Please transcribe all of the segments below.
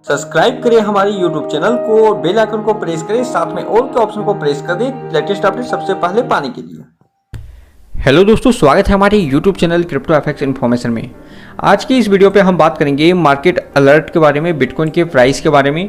Subscribe करें हमारे YouTube channel को और बेल आइकन को प्रेस करें, साथ में ऑल के ऑप्शन को प्रेस कर दें लेटेस्ट अपडेट सबसे पहले पाने के लिए। हेलो दोस्तों, स्वागत है हमारे YouTube channel crypto FX information में। आज की इस वीडियो पे हम बात करेंगे मार्केट अलर्ट के बारे में, बिटकॉइन के प्राइस के बारे में।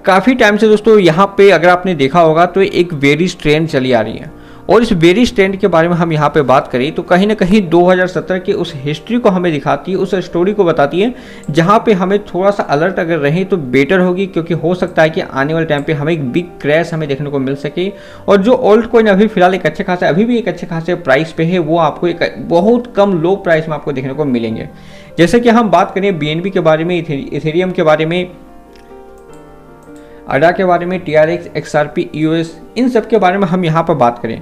काफ़ी टाइम से दोस्तों यहाँ पे अगर आपने देखा होगा तो एक बेरिश ट्रेंड चली आ रही है और इस बेरिश ट्रेंड के बारे में हम यहाँ पे बात करें तो कहीं ना कहीं 2017 के उस हिस्ट्री को हमें दिखाती है, उस स्टोरी को बताती है जहाँ पे हमें थोड़ा सा अलर्ट अगर रहे तो बेटर होगी, क्योंकि हो सकता है कि आने वाले टाइम पे हमें एक बिग क्रैश हमें देखने को मिल सके। और जो ओल्ड कॉइन अभी फिलहाल एक अच्छे खासे अभी भी एक अच्छे खासे प्राइस पे है, वो आपको एक बहुत कम लो प्राइस में आपको देखने को मिलेंगे। जैसे कि हम बात करें BNB के बारे में, इथेरियम के बारे में, अडा के बारे में, TRX, XRP, EOS, इन सब के बारे में हम यहाँ पर बात करें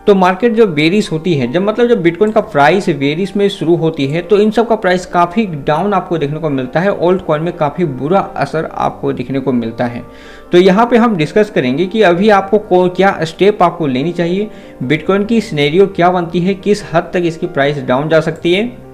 तो मार्केट जब बेरिश होती है, जब बिटकॉइन का प्राइस बेरिश में शुरू होती है तो इन सब का प्राइस काफ़ी डाउन आपको देखने को मिलता है। ओल्ड कॉइन में काफ़ी बुरा असर आपको देखने को मिलता है। तो यहाँ पे हम डिस्कस करेंगे कि अभी आपको क्या स्टेप आपको लेनी चाहिए, बिटकॉइन की सिनेरियो क्या बनती है, किस हद तक इसकी प्राइस डाउन जा सकती है,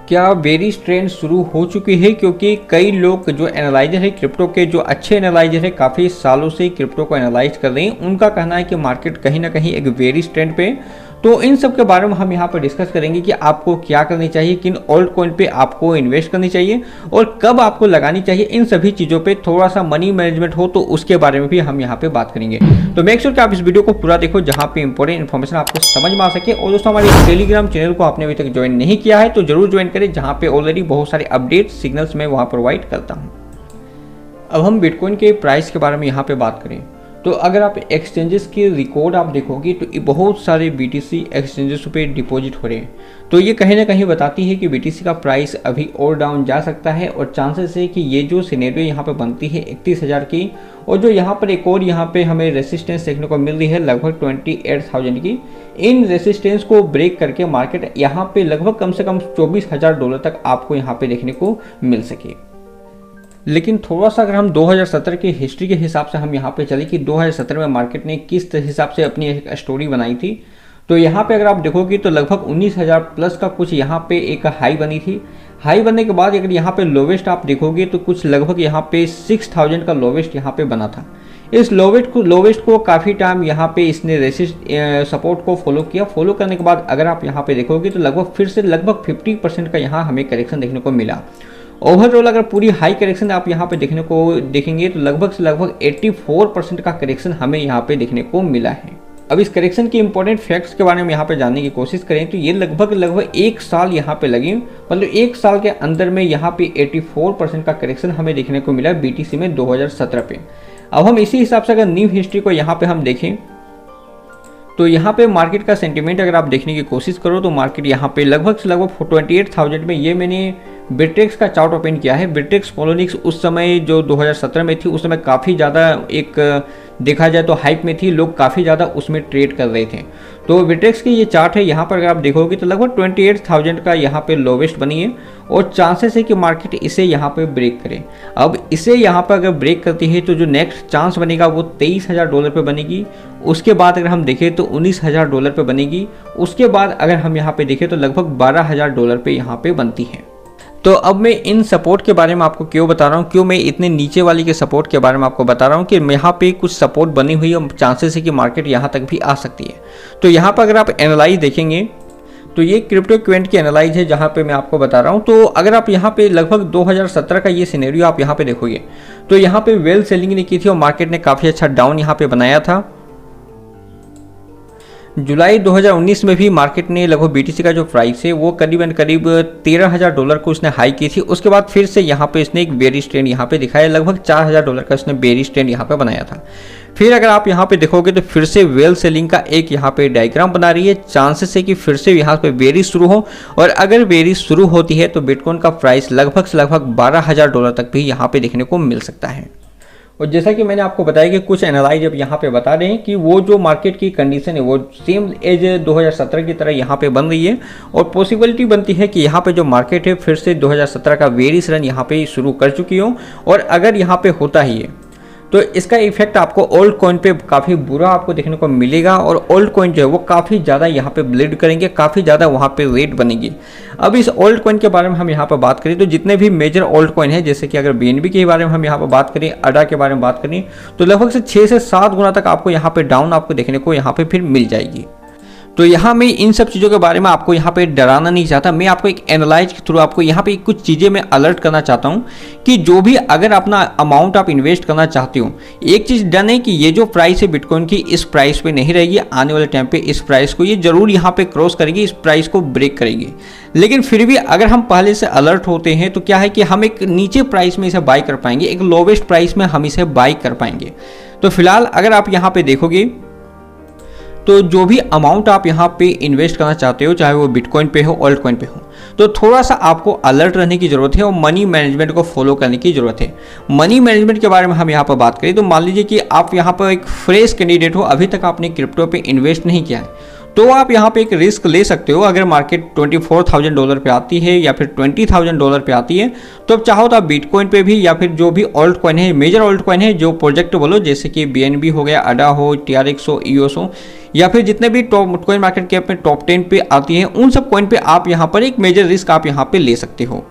क्या बेरिश ट्रेंड शुरू हो चुकी है। क्योंकि कई लोग जो एनालाइजर है क्रिप्टो के, जो अच्छे एनालाइजर है, काफ़ी सालों से क्रिप्टो को एनालाइज कर रहे हैं, उनका कहना है कि मार्केट कहीं ना कहीं एक बेरिश ट्रेंड पे। तो इन सब के बारे में हम यहाँ पर डिस्कस करेंगे कि आपको क्या करनी चाहिए, किन ओल्ड कॉइन पे आपको इन्वेस्ट करनी चाहिए और कब आपको लगानी चाहिए। इन सभी चीज़ों पे थोड़ा सा मनी मैनेजमेंट हो तो उसके बारे में भी हम यहाँ पे बात करेंगे। तो मेक श्योर कि आप इस वीडियो को पूरा देखो, जहाँ पे इंपॉर्टेंट इन्फॉर्मेशन आपको समझ में आ सके। और दोस्तों, हमारे टेलीग्राम चैनल को आपने अभी तक ज्वाइन नहीं किया है तो जरूर ज्वाइन करें, जहाँ पे ऑलरेडी बहुत सारे अपडेट सिग्नल्स मैं वहाँ प्रोवाइड करता हूँ। अब हम बिटकॉइन के प्राइस के बारे में यहाँ पे बात करें तो अगर आप एक्सचेंजेस के रिकॉर्ड आप देखोगे तो बहुत सारे BTC एक्सचेंजेस पे डिपॉजिट हो रहे हैं। तो ये कहीं ना कहीं बताती है कि BTC का प्राइस अभी और डाउन जा सकता है और चांसेस है कि ये जो सिनेरियो यहाँ पे बनती है 31,000 की, और जो यहाँ पर एक और यहाँ पे हमें रेसिस्टेंस देखने को मिल रही है लगभग 28,000 की, इन रेसिस्टेंस को ब्रेक करके मार्केट यहाँ पे लगभग कम से कम $24,000 तक आपको यहाँ पे देखने को मिल सके। लेकिन थोड़ा सा अगर हम 2017 की हिस्ट्री के हिसाब से हम यहाँ पे चले कि 2017 में मार्केट ने किस हिसाब से अपनी एक स्टोरी बनाई थी, तो यहाँ पे अगर आप देखोगे तो लगभग 19,000 प्लस का कुछ यहाँ पे एक हाई बनी थी। हाई बनने के बाद अगर यहाँ पे लोवेस्ट आप देखोगे तो कुछ लगभग यहाँ पे 6,000 का लोवेस्ट यहाँ पे बना था। इस लोवेस्ट को काफ़ी टाइम यहाँ पे इसने सपोर्ट को फॉलो किया। फॉलो करने के बाद अगर आप यहाँ पे देखोगे तो लगभग फिर से लगभग 50% का यहाँ हमें करेक्शन देखने को मिला। ओवरऑल अगर पूरी हाई करेक्शन आप यहाँ पे देखेंगे तो लगभग से लगभग 84% का करेक्शन हमें यहाँ पे देखने को मिला है। अब इस करेक्शन के इंपॉर्टेंट फैक्ट्स के बारे में यहाँ पे जानने की कोशिश करें तो ये लगभग 1 साल यहाँ पे लगी, मतलब 1 साल के अंदर में यहाँ पे 84% का करेक्शन हमें देखने को मिला BTC में 2017 पे। अब हम इसी हिसाब से अगर न्यू हिस्ट्री को यहाँ पे हम देखें तो यहाँ पे मार्केट का सेंटीमेंट अगर आप देखने की कोशिश करो तो मार्केट यहाँ पे लगभग 28,000 में, ये मैंने बिट्रेक्स का चार्ट ओपन किया है। बिट्रेक्स पोलोनिक्स उस समय जो 2017 में थी, उस समय काफ़ी ज़्यादा एक देखा जाए तो हाइप में थी, लोग काफ़ी ज़्यादा उसमें ट्रेड कर रहे थे। तो बिट्रेक्स की ये चार्ट है, यहाँ पर अगर आप देखोगे तो लगभग 28,000 का यहाँ पे लोवेस्ट बनी है और चांसेस है कि मार्केट इसे यहाँ पे ब्रेक करे। अब इसे यहाँ पर अगर ब्रेक करती है तो जो नेक्स्ट चांस बनेगा वो $23,000 पे बनेगी। उसके बाद अगर हम देखें तो $19,000 पे बनेगी। उसके बाद अगर हम यहाँ पे देखें तो लगभग $12,000 पे यहाँ पे बनती है। तो अब मैं इन सपोर्ट के बारे में आपको क्यों बता रहा हूँ, क्यों मैं इतने नीचे वाली के सपोर्ट के बारे में आपको बता रहा हूँ कि यहाँ पे कुछ सपोर्ट बनी हुई है, चांसेस है कि मार्केट यहाँ तक भी आ सकती है। तो यहाँ पर अगर आप एनालाइज देखेंगे तो ये क्रिप्टो इक्विवेलेंट की एनालाइज है जहाँ पे मैं आपको बता रहा हूँ। तो अगर आप यहाँ पे लगभग 2017 का ये सिनेरियो आप यहाँ पे देखोगे तो यहाँ पे वेल सेलिंग ने की थी और मार्केट ने काफ़ी अच्छा डाउन यहाँ पे बनाया था। जुलाई 2019 में भी मार्केट ने लगभग BTC का जो प्राइस है वो करीब $13,000 को उसने हाई की थी। उसके बाद फिर से यहाँ पे इसने एक बेरिश ट्रेंड यहाँ पे दिखाया, लगभग $4,000 का इसने बेरिश ट्रेंड यहाँ पे बनाया था। फिर अगर आप यहाँ पे देखोगे तो फिर से वेल सेलिंग का एक यहाँ पे डायग्राम बना रही है। चांसेस है कि फिर से यहाँ पे बेरिश शुरू हो और अगर बेरिश शुरू होती है तो बिटकॉइन का प्राइस लगभग से लगभग $12,000 तक भी यहाँ पे देखने को मिल सकता है। और जैसा कि मैंने आपको बताया कि कुछ एनालाइज अब यहाँ पे बता रहे हैं कि वो जो मार्केट की कंडीशन है वो सेम एज 2017 की तरह यहाँ पे बन रही है और पॉसिबिलिटी बनती है कि यहाँ पे जो मार्केट है फिर से 2017 का बेरिश रन यहाँ पे शुरू कर चुकी हो। और अगर यहाँ पे होता ही है तो इसका इफेक्ट आपको ओल्ड कॉइन पे काफ़ी बुरा आपको देखने को मिलेगा और ओल्ड कॉइन जो है वो काफ़ी ज़्यादा यहाँ पे ब्लीड करेंगे, काफ़ी ज़्यादा वहाँ पे रेट बनेगी। अब इस ओल्ड कॉइन के बारे में हम यहाँ पर बात करें तो जितने भी मेजर ओल्ड कॉइन है, जैसे कि अगर BNB के बारे में हम यहाँ पर बात करें, अडा के बारे में बात करें, तो लगभग से 6 से 7 गुना तक आपको यहाँ पे डाउन आपको देखने को यहाँ पे फिर मिल जाएगी। तो यहाँ मैं इन सब चीज़ों के बारे में आपको यहाँ पे डराना नहीं चाहता, मैं आपको एक एनालाइज के थ्रू आपको यहाँ पे कुछ चीज़ें मैं अलर्ट करना चाहता हूँ कि जो भी अगर अपना अमाउंट आप इन्वेस्ट करना चाहते हो, एक चीज़ डन है कि ये जो प्राइस है बिटकॉइन की इस प्राइस पे नहीं रहेगी, आने वाले टाइम पे इस प्राइस को ये जरूर यहाँ पे क्रॉस करेगी, इस प्राइस को ब्रेक करेगी। लेकिन फिर भी अगर हम पहले से अलर्ट होते हैं तो क्या है कि हम एक नीचे प्राइस में इसे बाई कर पाएंगे, एक लोवेस्ट प्राइस में हम इसे बाई कर पाएंगे। तो फिलहाल अगर आप यहाँ पे देखोगे तो जो भी अमाउंट आप यहाँ पे इन्वेस्ट करना चाहते हो, चाहे वो बिटकॉइन पे हो, ऑल्ट कॉइन पे हो, तो थोड़ा सा आपको अलर्ट रहने की ज़रूरत है और मनी मैनेजमेंट को फॉलो करने की ज़रूरत है। मनी मैनेजमेंट के बारे में हम यहाँ पर बात करें तो मान लीजिए कि आप यहाँ पर एक फ्रेश कैंडिडेट हो, अभी तक आपने क्रिप्टो पे इन्वेस्ट नहीं किया है, तो आप यहाँ पे एक रिस्क ले सकते हो। अगर मार्केट $24,000 पे आती है या फिर $20,000 पे आती है, तो आप चाहो तो आप बिटकॉइन पे भी या फिर जो भी ऑल्ट कॉइन है, मेजर ऑल्ट कॉइन है जो प्रोजेक्ट बोलो, जैसे कि BNB हो गया, अडा हो, TRX हो, EOS हो, या फिर जितने भी टॉप कॉइन मार्केट कैप में टॉप 10 पे आती हैं, उन सब कॉइन पे आप यहाँ पर एक मेजर रिस्क आप यहाँ पे ले सकते हो।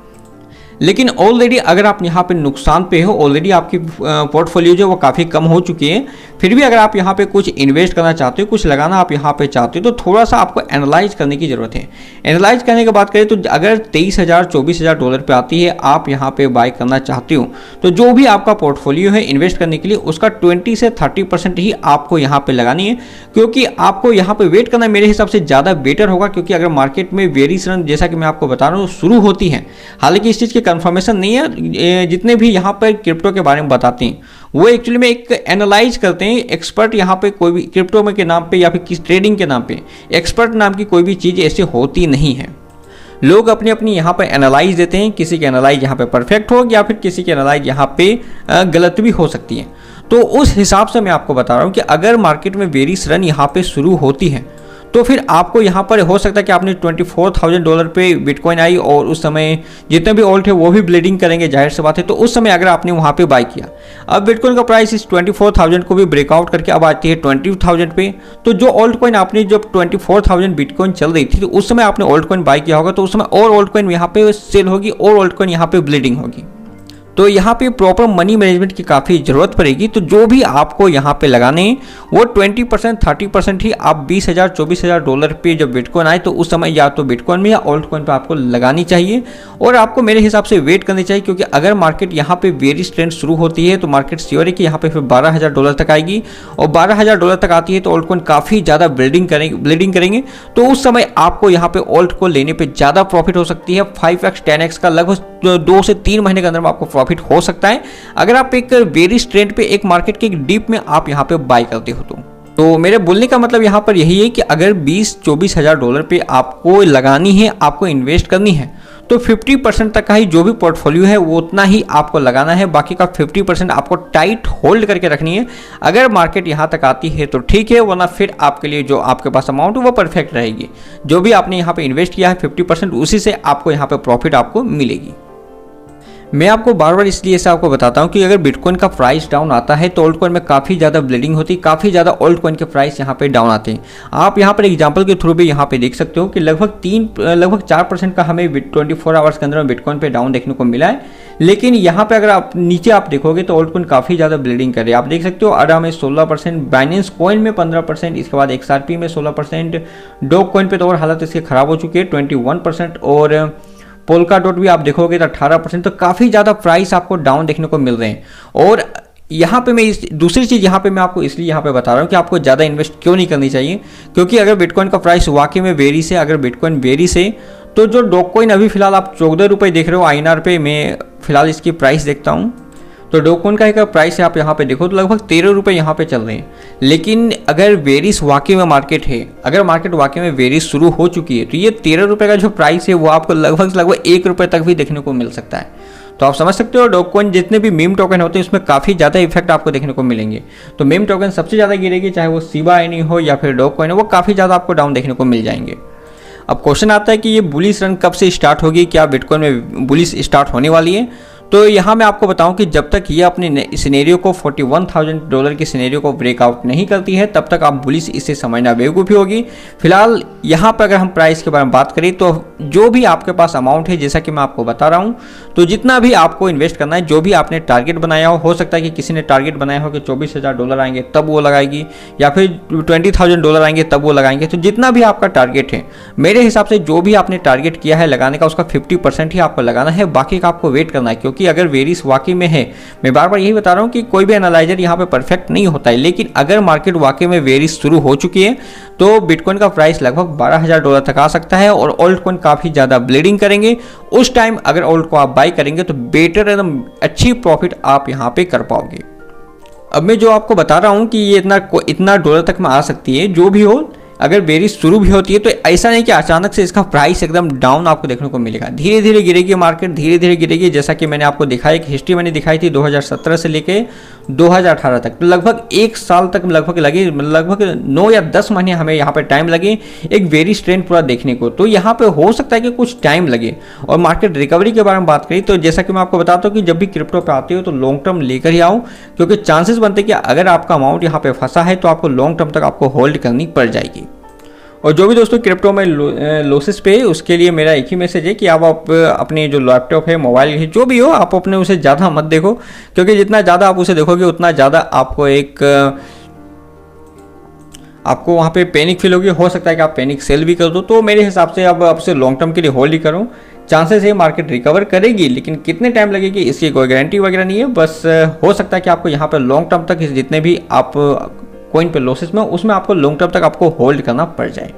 लेकिन ऑलरेडी अगर आप यहाँ पे नुकसान पे हो, ऑलरेडी आपकी पोर्टफोलियो जो वो काफ़ी कम हो चुकी है, फिर भी अगर आप यहाँ पे कुछ इन्वेस्ट करना चाहते हो, कुछ लगाना आप यहाँ पे चाहते हो, तो थोड़ा सा आपको एनालाइज करने की ज़रूरत है। एनालाइज करने की बात करें तो अगर $23,000 $24,000 पे आती है, आप यहाँ पे बाय करना चाहते हो, तो जो भी आपका पोर्टफोलियो है इन्वेस्ट करने के लिए उसका 20 से 30% ही आपको यहाँ पे लगानी है, क्योंकि आपको यहाँ पे वेट करना मेरे हिसाब से ज़्यादा बेटर होगा। क्योंकि अगर मार्केट में वेरिएशन, जैसा कि मैं आपको बता रहा हूँ, शुरू होती है, हालांकि इस चीज़ की कंफर्मेशन नहीं है, जितने भी यहाँ पर क्रिप्टो के बारे में बताते हैं वो एक्चुअली में एक एनालाइज करते हैं एक्सपर्ट। यहाँ पे कोई भी क्रिप्टो में के नाम पे या फिर किस ट्रेडिंग के नाम पे एक्सपर्ट नाम की कोई भी चीज़ ऐसी होती नहीं है। लोग अपनी अपनी यहाँ पर एनालाइज देते हैं, किसी की एनालाइज यहाँ पे परफेक्ट हो या फिर किसी की एनालाइज यहाँ पे गलत भी हो सकती है। तो उस हिसाब से मैं आपको बता रहा हूँ कि अगर मार्केट में बेरिश रन यहाँ पे शुरू होती है तो फिर आपको यहाँ पर हो सकता है कि आपने $24,000 पे बिटकॉइन आई और उस समय जितने भी ऑल्ट है वो भी ब्लीडिंग करेंगे, जाहिर सी बात है। तो उस समय अगर आपने वहाँ पे बाई किया, अब बिटकॉइन का प्राइस इस 24,000 को भी ब्रेकआउट करके अब आती है 20,000 पे, तो जो ऑल्ट कॉइन आपने जब 24,000 बिटकॉइन चल रही थी तो उस समय आपने ऑल्ट कॉइन बाई किया होगा, तो उस समय और ऑल्ट कॉइन यहाँ पे सेल होगी और ऑल्ट कॉइन यहाँ पे ब्लीडिंग होगी। तो यहाँ पे प्रॉपर मनी मैनेजमेंट की काफ़ी ज़रूरत पड़ेगी। तो जो भी आपको यहाँ पे लगाने हैं वो 20% 30% ही आप $20,000 $24,000 पे जब बिटकॉइन आए तो उस समय या तो बिटकॉइन में या ऑल्ट कॉइन पे आपको लगानी चाहिए और आपको मेरे हिसाब से वेट करनी चाहिए। क्योंकि अगर मार्केट यहाँ पे बेरिश ट्रेंड शुरू होती है तो मार्केट श्योर है कि यहाँ पे फिर $12,000 तक आएगी और $12,000 तक आती है तो ऑल्ट कॉइन काफ़ी ज़्यादा ब्लीडिंग करेंगे। तो उस समय आपको यहाँ पे ऑल्ट को लेने पर ज़्यादा प्रॉफिट हो सकती है। 5x 10x का लगभग 2 से 3 महीने के अंदर में आपको प्रॉफिट हो सकता है अगर आप एक बेरिश ट्रेंड पे एक मार्केट के एक डीप में आप यहाँ पे बाय करते हो। तो मेरे बोलने का मतलब यहाँ पर यही है कि अगर $20,000-24,000 पे आपको लगानी है, आपको इन्वेस्ट करनी है, तो 50% तक का ही जो भी पोर्टफोलियो है वो उतना ही आपको लगाना है, बाकी का 50% आपको टाइट होल्ड करके रखनी है। अगर मार्केट यहाँ तक आती है तो ठीक है, वरना फिर आपके लिए जो आपके पास अमाउंट है वो परफेक्ट रहेगी। जो भी आपने यहाँ पे इन्वेस्ट किया है 50% उसी से आपको यहाँ पे प्रॉफिट आपको मिलेगी। मैं आपको बार बार इसलिए ऐसा आपको बताता हूँ कि अगर बिटकॉइन का प्राइस डाउन आता है तो ऑल्ट कॉइन में काफ़ी ज़्यादा ब्लीडिंग होती है, काफ़ी ज़्यादा ऑल्ट कॉइन के प्राइस यहाँ पे डाउन आते हैं। आप यहाँ पर एग्जांपल के थ्रू भी यहाँ पे देख सकते हो कि लगभग 4% का हमें 24 आवर्स के अंदर में बिटकॉइन पे डाउन देखने को मिला है। लेकिन यहाँ पे अगर आप नीचे आप देखोगे तो ऑल्ट कॉइन काफ़ी ज़्यादा ब्लीडिंग कर रही है। आप देख सकते हो अडा में 16%, बाइनेंस कॉइन में 15%, इसके बाद XRP में 16%, डॉग कॉइन पे तो और हालत इसकी ख़राब हो चुकी है 21% और पोल्का डॉट भी आप देखोगे तो 18%। तो काफ़ी ज़्यादा प्राइस आपको डाउन देखने को मिल रहे हैं। और यहाँ पे मैं दूसरी चीज़ यहाँ पे मैं आपको इसलिए यहाँ पे बता रहा हूँ कि आपको ज़्यादा इन्वेस्ट क्यों नहीं करनी चाहिए, क्योंकि अगर बिटकॉइन का प्राइस वाकई में बेरिश है, अगर बिटकॉइन बेरिश है तो जो डॉग कॉइन अभी फिलहाल आप 14 रुपये देख रहे हो INR पे, मैं फिलहाल इसकी प्राइस देखता हूँ तो डॉग कॉइन का एक प्राइस है आप यहाँ पे देखो तो लगभग 13 रुपये यहाँ पे चल रहे हैं। लेकिन अगर बेरिश वाकई में मार्केट है, अगर मार्केट वाकई में बेरिश शुरू हो चुकी है तो ये 13 रुपये का जो प्राइस है वो आपको लगभग 1 रुपये तक भी देखने को मिल सकता है। तो आप समझ सकते हो डॉग कॉइन जितने भी मीम टोकन होते हैं उसमें काफ़ी ज़्यादा इफेक्ट आपको देखने को मिलेंगे। तो मीम टोकन सबसे ज़्यादा गिरेगी, चाहे वो शिबा इनू हो या फिर डॉग कॉइन हो, वो काफ़ी ज़्यादा आपको डाउन देखने को मिल जाएंगे। अब क्वेश्चन आता है कि ये बुलिश रन कब से स्टार्ट होगी, क्या बिटकॉइन में बुलिश स्टार्ट होने वाली है? तो यहाँ मैं आपको बताऊं कि जब तक ये अपने सिनेरियो को $41,000 की सिनेरियो को ब्रेकआउट नहीं करती है तब तक आप बुलिश इसे समझना बेवकूफ़ी होगी। फिलहाल यहाँ पर अगर हम प्राइस के बारे में बात करें तो जो भी आपके पास अमाउंट है, जैसा कि मैं आपको बता रहा हूँ, तो जितना भी आपको इन्वेस्ट करना है, जो भी आपने टारगेट बनाया हो सकता है कि किसी ने टारगेट बनाया हो कि $24,000 आएंगे तब वो लगाएगी, या फिर $20,000 आएंगे तब वो लगाएंगे। तो जितना भी आपका टारगेट है, मेरे हिसाब से जो भी आपने टारगेट किया है लगाने का उसका 50% ही आपको लगाना है, बाकी का आपको वेट करना है। क्योंकि अगर वेरिस वाकई में है, मैं बार बार यही बता रहा हूँ कि कोई भी एनालाइजर यहाँ पे परफेक्ट नहीं होता है, लेकिन अगर मार्केट वाकई में वेरिस शुरू हो चुकी है तो बिटकॉइन का प्राइस लगभग $12,000 तक आ सकता है और ओल्ड कॉइन काफ़ी ज़्यादा ब्लीडिंग करेंगे। उस टाइम अगर ओल्ड को आप बाई करेंगे तो बेटर एकदम अच्छी प्रॉफिट आप यहाँ पे कर पाओगे। अब मैं जो आपको बता रहा हूँ कि ये इतना डॉलर तक में आ सकती है, जो भी हो, अगर बेरिस शुरू भी होती है तो ऐसा नहीं कि अचानक से इसका प्राइस एकदम डाउन आपको देखने को मिलेगा। धीरे धीरे गिरेगी मार्केट, धीरे धीरे गिरेगी। जैसा कि मैंने आपको दिखाया, एक हिस्ट्री मैंने दिखाई थी 2017 से लेके 2018 तक, तो लगभग 1 साल तक लगभग 9 या 10 महीने हमें यहाँ पे टाइम लगे एक वेरिस ट्रेंड पूरा देखने को। तो यहाँ पे हो सकता है कि कुछ टाइम लगे। और मार्केट रिकवरी के बारे में बात करें तो जैसा कि मैं आपको बताता हूँ कि जब भी क्रिप्टो पे आते हो तो लॉन्ग टर्म लेकर ही आओ, क्योंकि चांसेस बनते हैं कि अगर आपका अमाउंट यहाँ पे फंसा है तो आपको लॉन्ग टर्म तक आपको होल्ड करनी पड़ जाएगी। और जो भी दोस्तों क्रिप्टो में लॉसेस पे, उसके लिए मेरा एक ही मैसेज है कि आप अपने जो लैपटॉप है, मोबाइल है, जो भी हो, आप अपने उसे ज़्यादा मत देखो, क्योंकि जितना ज़्यादा आप उसे देखोगे उतना ज़्यादा आपको वहाँ पे पैनिक फील होगी। हो सकता है कि आप पैनिक सेल भी कर दो। तो मेरे हिसाब से अब आपसे लॉन्ग टर्म के लिए होल्ड ही करो। चांसेस है मार्केट रिकवर करेगी, लेकिन कितने टाइम लगेगी इसकी कोई गारंटी वगैरह नहीं है। बस हो सकता है कि आपको यहाँ पर लॉन्ग टर्म तक जितने भी आप कॉइन पे लॉसेस में, उसमें आपको लॉन्ग टर्म तक आपको होल्ड करना पड़ जाए।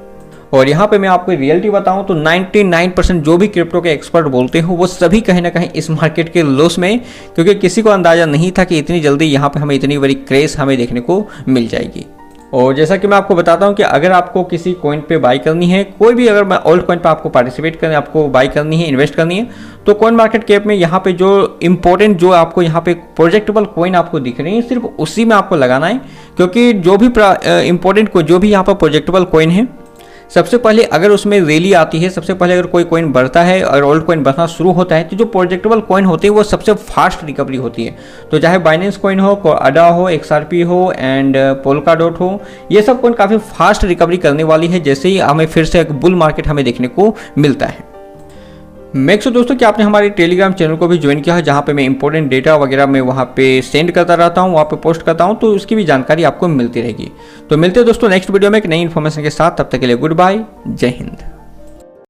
और यहाँ पे मैं आपको रियलिटी बताऊं तो 99% जो भी क्रिप्टो के एक्सपर्ट बोलते हो वो सभी कहीं ना कहीं इस मार्केट के लॉस में, क्योंकि किसी को अंदाजा नहीं था कि इतनी जल्दी यहाँ पे हमें इतनी बड़ी क्रेज हमें देखने को मिल जाएगी। और जैसा कि मैं आपको बताता हूं कि अगर आपको किसी कॉइन पे बाई करनी है, कोई भी अगर ओल्ड कॉइन पे आपको पार्टिसिपेट करना है, आपको बाई करनी है, इन्वेस्ट करनी है, तो कॉइन मार्केट कैप में यहाँ पे जो इंपॉर्टेंट जो आपको यहाँ पे प्रोजेक्टेबल कॉइन आपको दिख रही है, सिर्फ उसी में आपको लगाना है। क्योंकि जो भी इंपॉर्टेंट जो भी यहाँ पर प्रोजेक्टेबल कॉइन है, सबसे पहले अगर उसमें रैली आती है, सबसे पहले अगर कोई कॉइन बढ़ता है और ओल्ड कॉइन बढ़ना शुरू होता है, तो जो प्रोजेक्टेबल कॉइन होते हैं वो सबसे फास्ट रिकवरी होती है। तो चाहे बाइनेंस कॉइन हो, अडा हो, XRP हो एंड पोल्काडॉट हो, ये सब कॉइन काफ़ी फास्ट रिकवरी करने वाली है जैसे ही हमें फिर से एक बुल मार्केट हमें देखने को मिलता है। मेक श्योर दोस्तों कि आपने हमारे टेलीग्राम चैनल को भी ज्वाइन किया है, जहाँ पे मैं इंपॉर्टेंट डेटा वगैरह मैं वहाँ पे सेंड करता रहता हूँ, वहाँ पे पोस्ट करता हूँ, तो उसकी भी जानकारी आपको मिलती रहेगी। तो मिलते हैं दोस्तों नेक्स्ट वीडियो में एक नई इन्फॉर्मेशन के साथ। तब तक के लिए गुड बाय, जय हिंद।